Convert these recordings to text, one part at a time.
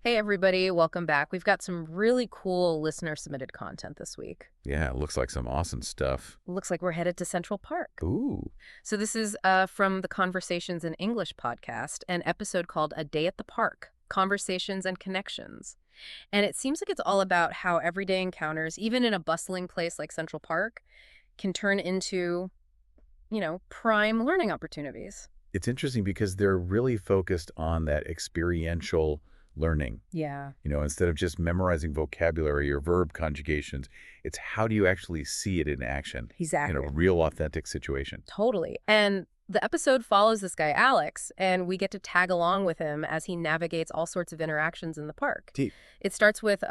Hey everybody, welcome back. We've got some really cool listener-submitted content this week. Yeah, it looks like some awesome stuff. Looks like we're headed to Central Park. Ooh, So this is from the Conversations in English podcast, an episode called A Day at the Park, Conversations and Connections. And it seems like it's all about how everyday encounters, even in a bustling place like Central Park, can turn into, prime learning opportunities. it's interesting because they're really focused on that experiential learning. Yeah, Instead of just memorizing vocabulary or verb conjugations, it's how do you actually see it in action in a exactly. real authentic situation. Totally. And the episode follows this guy, Alex, and we get to tag along with him as he navigates all sorts of interactions in the park. Deep. It starts with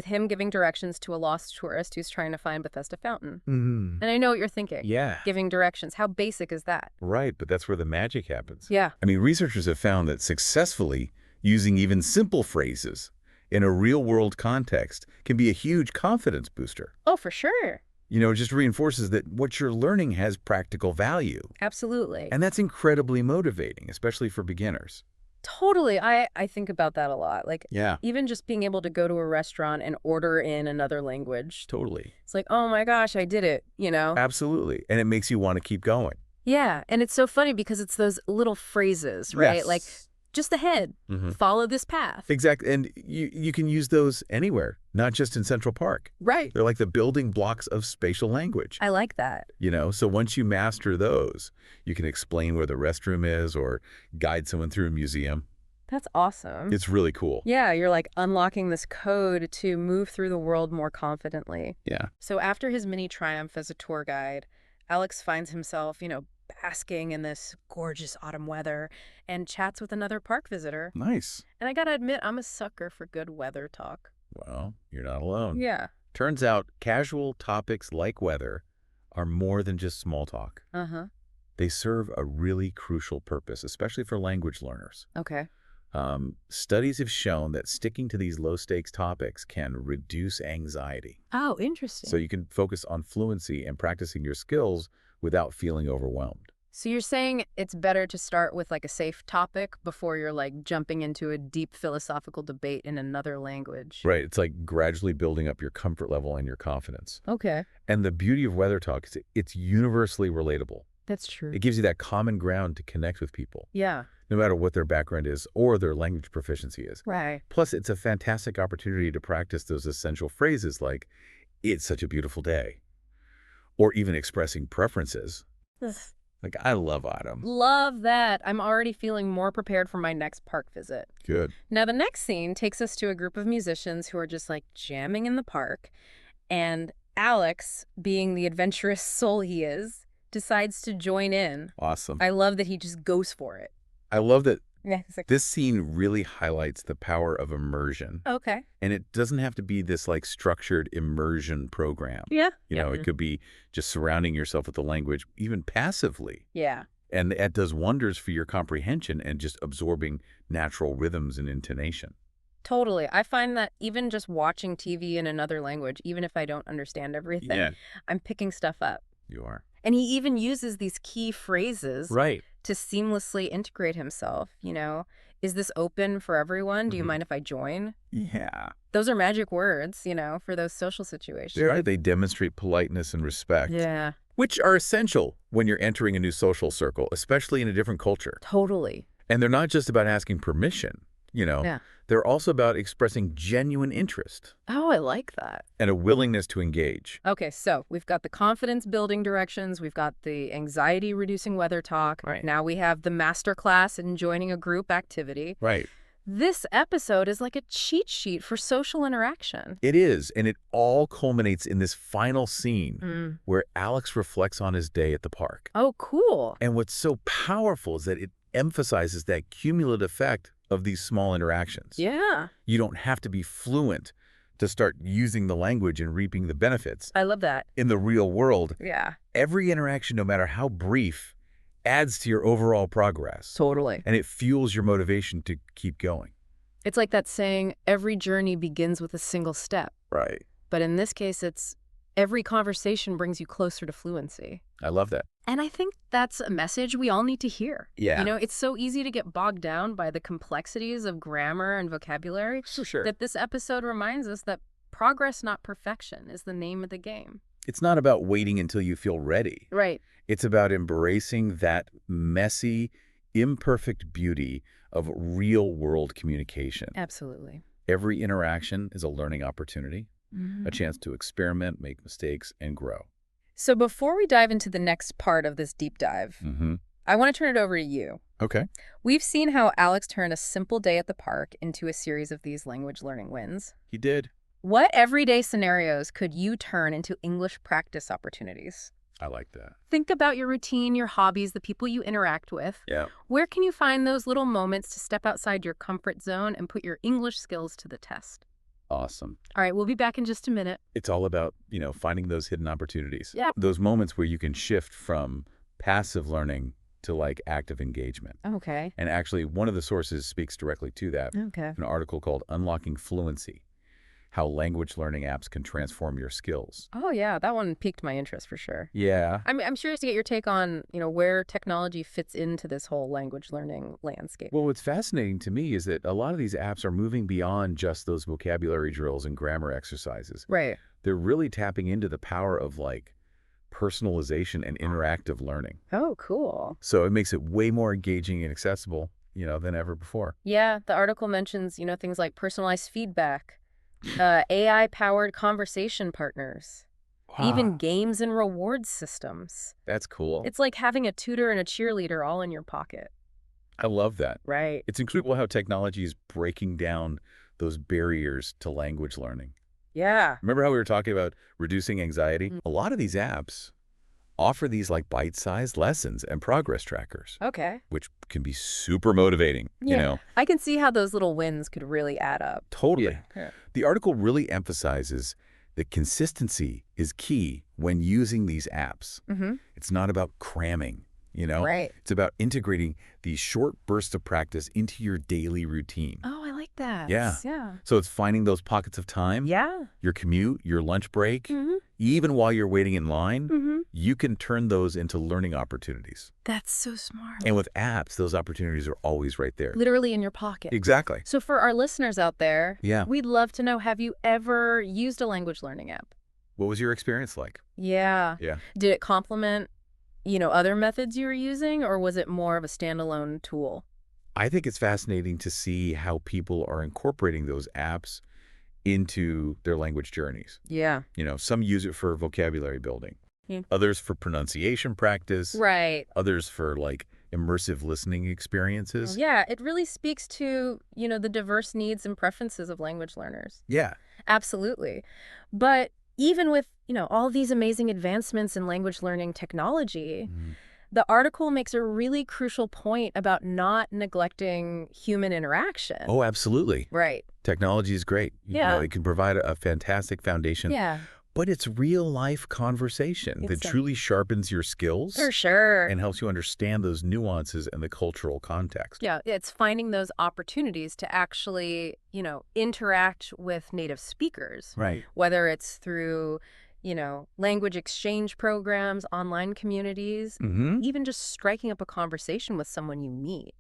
him giving directions to a lost tourist who's trying to find Bethesda Fountain. Hmm. And I know what you're thinking. Yeah. Giving directions. How basic is that? Right, but that's where the magic happens. Yeah. I mean, researchers have found that successfully using even simple phrases in a real-world context can be a huge confidence booster. Oh, for sure. It just reinforces that what you're learning has practical value. Absolutely. And that's incredibly motivating, especially for beginners. Totally. I think about that a lot. Like, Yeah, even just being able to go to a restaurant and order in another language. totally. It's like, oh my gosh, I did it. Absolutely. And it makes you want to keep going. Yeah, and it's so funny because it's those little phrases, right? Like, Yes. just ahead, follow this path. Exactly. And you can use those anywhere, not just in Central Park. Right. They're like the building blocks of spatial language. I like that. So once you master those, you can explain where the restroom is or guide someone through a museum. That's awesome. It's really cool. Yeah, you're like unlocking this code to move through the world more confidently. Yeah. So after his mini triumph as a tour guide, Alex finds himself, basking in this gorgeous autumn weather and chats with another park visitor. Nice. And I gotta admit, I'm a sucker for good weather talk. Well, you're not alone. Yeah. Turns out casual topics like weather are more than just small talk. Uh-huh. They serve a really crucial purpose, especially for language learners. Okay. Studies have shown that sticking to these low-stakes topics can reduce anxiety. Oh, interesting. So you can focus on fluency and practicing your skills without feeling overwhelmed. So you're saying it's better to start with like a safe topic before you're like jumping into a deep philosophical debate in another language. Right. It's like gradually building up your comfort level and your confidence. Okay. And the beauty of weather talk is it's universally relatable. That's true. It gives you that common ground to connect with people, Yeah. no matter what their background is or their language proficiency is. Right. Plus, it's a fantastic opportunity to practice those essential phrases like, it's such a beautiful day, or even expressing preferences. Ugh. Like, I love autumn. Love that. I'm already feeling more prepared for my next park visit. Good. Now, the next scene takes us to a group of musicians who are just like jamming in the park. And Alex, being the adventurous soul he is, decides to join in. Awesome. I love that he just goes for it. I love that Yeah, it's like, this scene really highlights the power of immersion. okay. And it doesn't have to be this like structured immersion program. Yeah. It could be just surrounding yourself with the language, even passively. Yeah. And that does wonders for your comprehension and just absorbing natural rhythms and intonation. Totally. I find that even just watching TV in another language, even if I don't understand everything, I'm picking stuff up. You are. And he even uses these key phrases Right. to seamlessly integrate himself. Is this open for everyone? Do you mind if I join? Yeah. Those are magic words, for those social situations. Right. They demonstrate politeness and respect, Yeah, which are essential when you're entering a new social circle, especially in a different culture. totally. And they're not just about asking permission, Yeah. They're also about expressing genuine interest Oh, I like that. and a willingness to engage. Okay, so we've got the confidence building directions. We've got the anxiety reducing weather talk. Right. Now we have the master class and joining a group activity. Right. This episode is like a cheat sheet for social interaction. It is, and it all culminates in this final scene where Alex reflects on his day at the park. Oh, cool. And what's so powerful is that it emphasizes that cumulative effect of these small interactions. Yeah. You don't have to be fluent to start using the language and reaping the benefits. I love that. In the real world, Yeah. every interaction, no matter how brief, adds to your overall progress. Totally. And it fuels your motivation to keep going. It's like that saying, every journey begins with a single step. Right. But in this case, it's Every conversation brings you closer to fluency. I love that. And I think that's a message we all need to hear. Yeah. It's so easy to get bogged down by the complexities of grammar and vocabulary For sure. that this episode reminds us that progress, not perfection, is the name of the game. It's not about waiting until you feel ready. Right. It's about embracing that messy, imperfect beauty of real-world communication. Absolutely. Every interaction is a learning opportunity, Mhm. a chance to experiment, make mistakes, and grow. So before we dive into the next part of this deep dive, Mm-hmm. I want to turn it over to you. Okay. We've seen how Alex turned a simple day at the park into a series of these language learning wins. He did. What everyday scenarios could you turn into English practice opportunities? I like that. Think about your routine, your hobbies, the people you interact with. Yeah. Where can you find those little moments to step outside your comfort zone and put your English skills to the test? Awesome. All right, we'll be back in just a minute. It's all about, finding those hidden opportunities. Yeah. Those moments where you can shift from passive learning to like active engagement. Okay. And actually, one of the sources speaks directly to that. Okay. An article called Unlocking Fluency, How Language Learning Apps Can Transform Your Skills. Oh, yeah, that one piqued my interest for sure. Yeah. I'm curious to get your take on, where technology fits into this whole language learning landscape. Well, what's fascinating to me is that a lot of these apps are moving beyond just those vocabulary drills and grammar exercises. Right. They're really tapping into the power of personalization and interactive learning. Oh, cool. So it makes it way more engaging and accessible, than ever before. Yeah, the article mentions, things like personalized feedback, AI-powered conversation partners, even games and reward systems. That's cool. It's like having a tutor and a cheerleader all in your pocket. I love that. Right. It's incredible how technology is breaking down those barriers to language learning. Yeah. Remember how we were talking about reducing anxiety? A lot of these apps offer these bite-sized lessons and progress trackers, Okay. which can be super motivating, I can see how those little wins could really add up. Totally. Yeah. The article really emphasizes that consistency is key when using these apps. Mm-hmm. It's not about cramming, Right. It's about integrating these short bursts of practice into your daily routine. Oh, I like that. Yeah. Yeah. So it's finding those pockets of time, Yeah. your commute, your lunch break, Mm-hmm. even while you're waiting in line, Mm-hmm. you can turn those into learning opportunities. That's so smart. And with apps, those opportunities are always right there. Literally in your pocket. Exactly. So for our listeners out there, Yeah. we'd love to know, have you ever used a language learning app? What was your experience like? Yeah. Yeah. Did it complement, other methods you were using, or was it more of a standalone tool? I think it's fascinating to see how people are incorporating those apps into their language journeys. Yeah. Some use it for vocabulary building, Yeah. others for pronunciation practice, Right. others for immersive listening experiences. Yeah, it really speaks to, the diverse needs and preferences of language learners. Yeah. Absolutely. But even with, all these amazing advancements in language learning technology, the article makes a really crucial point about not neglecting human interaction. Oh, absolutely. Right. Technology is great. Yeah. It can provide a fantastic foundation. Yeah, But it's real-life conversation that It's a- truly sharpens your skills for sure. and helps you understand those nuances and the cultural context. Yeah, it's finding those opportunities to actually, interact with native speakers, Right. whether it's through, language exchange programs, online communities, Mm-hmm. even just striking up a conversation with someone you meet,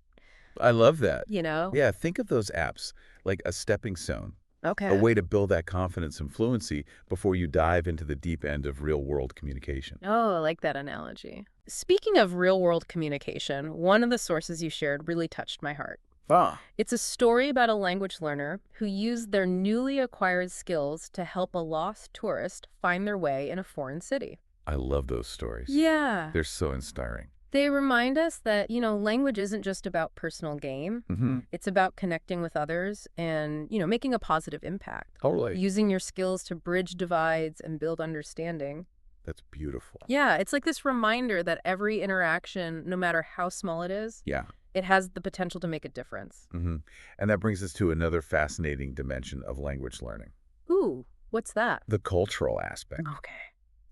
I love that. Yeah, Think of those apps like a stepping stone, Okay. a way to build that confidence and fluency before you dive into the deep end of real-world communication. Oh, I like that analogy. Speaking of real-world communication, one of the sources you shared really touched my heart. Ah. It's a story about a language learner who used their newly acquired skills to help a lost tourist find their way in a foreign city. I love those stories. Yeah. They're so inspiring. They remind us that, language isn't just about personal gain. Mm-hmm. It's about connecting with others and, making a positive impact. Totally. Using your skills to bridge divides and build understanding. That's beautiful. Yeah, it's like this reminder that every interaction, no matter how small it is, Yeah. it has the potential to make a difference. Mm-hmm. And that brings us to another fascinating dimension of language learning, Ooh, what's that? the cultural aspect. Okay.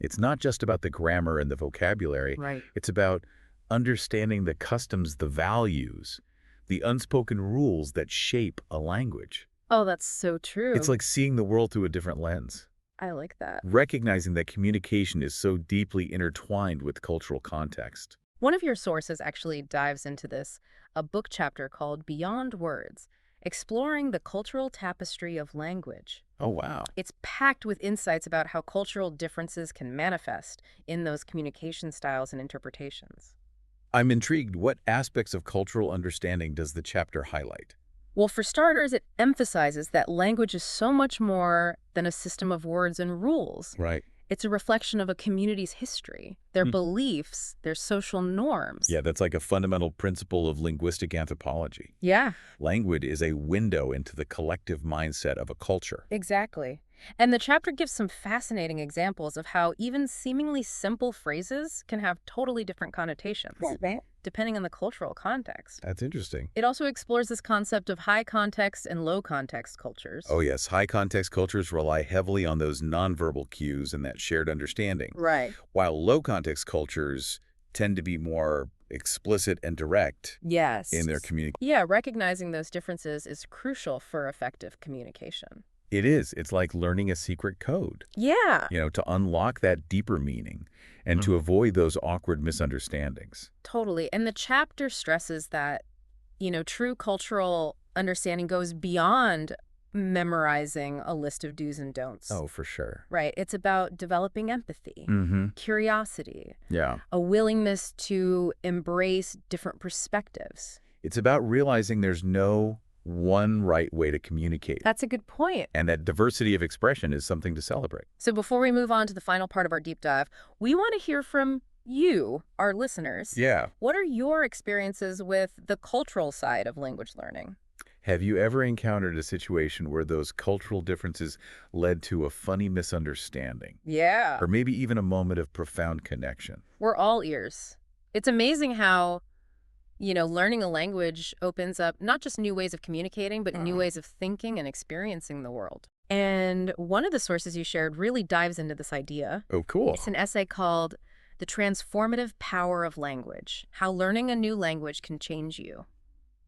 It's not just about the grammar and the vocabulary. Right. It's about understanding the customs, the values, the unspoken rules that shape a language. Oh, that's so true. It's like seeing the world through a different lens. I like that. recognizing that communication is so deeply intertwined with cultural context. One of your sources actually dives into this, a book chapter called Beyond Words, exploring the cultural tapestry of language. Oh, wow. It's packed with insights about how cultural differences can manifest in those communication styles and interpretations. I'm intrigued. What aspects of cultural understanding does the chapter highlight? Well, for starters, it emphasizes that language is so much more than a system of words and rules. Right. It's a reflection of a community's history, their Hmm. beliefs, their social norms. Yeah, that's like a fundamental principle of linguistic anthropology. Yeah, Language is a window into the collective mindset of a culture. exactly. And the chapter gives some fascinating examples of how even seemingly simple phrases can have totally different connotations, depending on the cultural context. That's interesting. It also explores this concept of high context and low context cultures. Oh, yes. High context cultures rely heavily on those nonverbal cues and that shared understanding, Right. while low context cultures tend to be more explicit and direct in Yes. their communication. Yeah, recognizing those differences is crucial for effective communication. It is. It's like learning a secret code, Yeah, to unlock that deeper meaning and to avoid those awkward misunderstandings. totally. And the chapter stresses that, true cultural understanding goes beyond memorizing a list of do's and don'ts. Oh, for sure. Right. It's about developing empathy, Mm-hmm. curiosity, Yeah. a willingness to embrace different perspectives. It's about realizing there's no one right way to communicate, That's a good point. and that diversity of expression is something to celebrate. So before we move on to the final part of our deep dive, we want to hear from you, our listeners. Yeah. What are your experiences with the cultural side of language learning? Have you ever encountered a situation where those cultural differences led to a funny misunderstanding, Yeah. or maybe even a moment of profound connection? We're all ears. It's amazing how, learning a language opens up not just new ways of communicating, but new ways of thinking and experiencing the world. And one of the sources you shared really dives into this idea. Oh, cool. It's an essay called The Transformative Power of Language: How Learning a New Language Can Change You.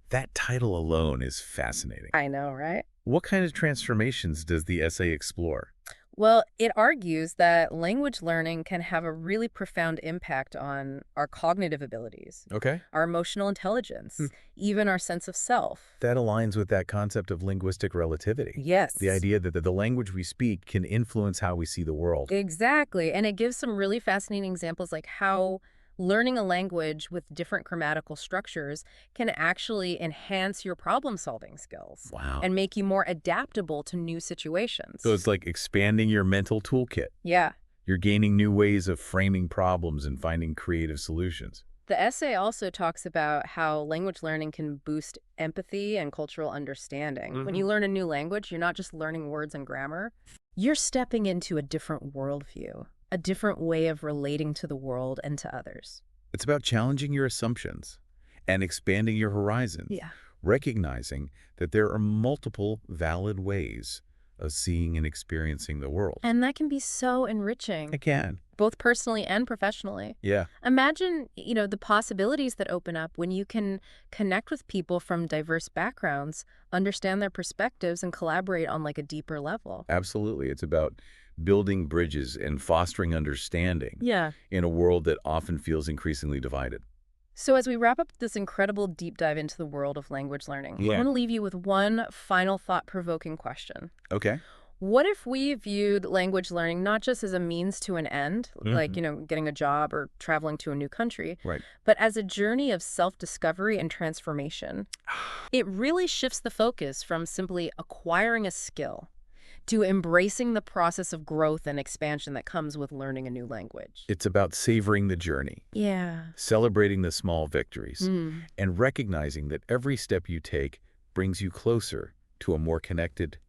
That title alone is fascinating. I know, right? What kind of transformations does the essay explore? Well, it argues that language learning can have a really profound impact on our cognitive abilities, Okay. our emotional intelligence, even our sense of self. That aligns with that concept of linguistic relativity. Yes. The idea that the language we speak can influence how we see the world. Exactly. And it gives some really fascinating examples like how learning a language with different grammatical structures can actually enhance your problem-solving skills Wow. and make you more adaptable to new situations. So it's like expanding your mental toolkit. Yeah. You're gaining new ways of framing problems and finding creative solutions. The essay also talks about how language learning can boost empathy and cultural understanding. When you learn a new language, you're not just learning words and grammar. You're stepping into a different worldview, a different way of relating to the world and to others. It's about challenging your assumptions and expanding your horizons, Yeah. recognizing that there are multiple valid ways of seeing and experiencing the world. And that can be so enriching, Again, both personally and professionally. yeah, Imagine, the possibilities that open up when you can connect with people from diverse backgrounds, understand their perspectives, and collaborate on like a deeper level. absolutely. It's about building bridges and fostering understanding Yeah. in a world that often feels increasingly divided. So as we wrap up this incredible deep dive into the world of language learning, I Yeah. want to leave you with one final thought-provoking question. Okay. What if we viewed language learning not just as a means to an end, like, getting a job or traveling to a new country, Right. but as a journey of self-discovery and transformation? It really shifts the focus from simply acquiring a skill to embracing the process of growth and expansion that comes with learning a new language. It's about savoring the journey, Yeah. celebrating the small victories, Mm. and recognizing that every step you take brings you closer to a more connected,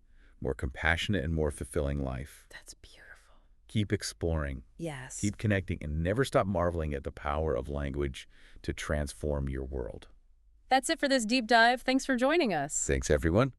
more compassionate, and more fulfilling life. That's beautiful. Keep exploring, Yes. keep connecting, and never stop marveling at the power of language to transform your world. That's it for this deep dive. Thanks for joining us. Thanks, everyone.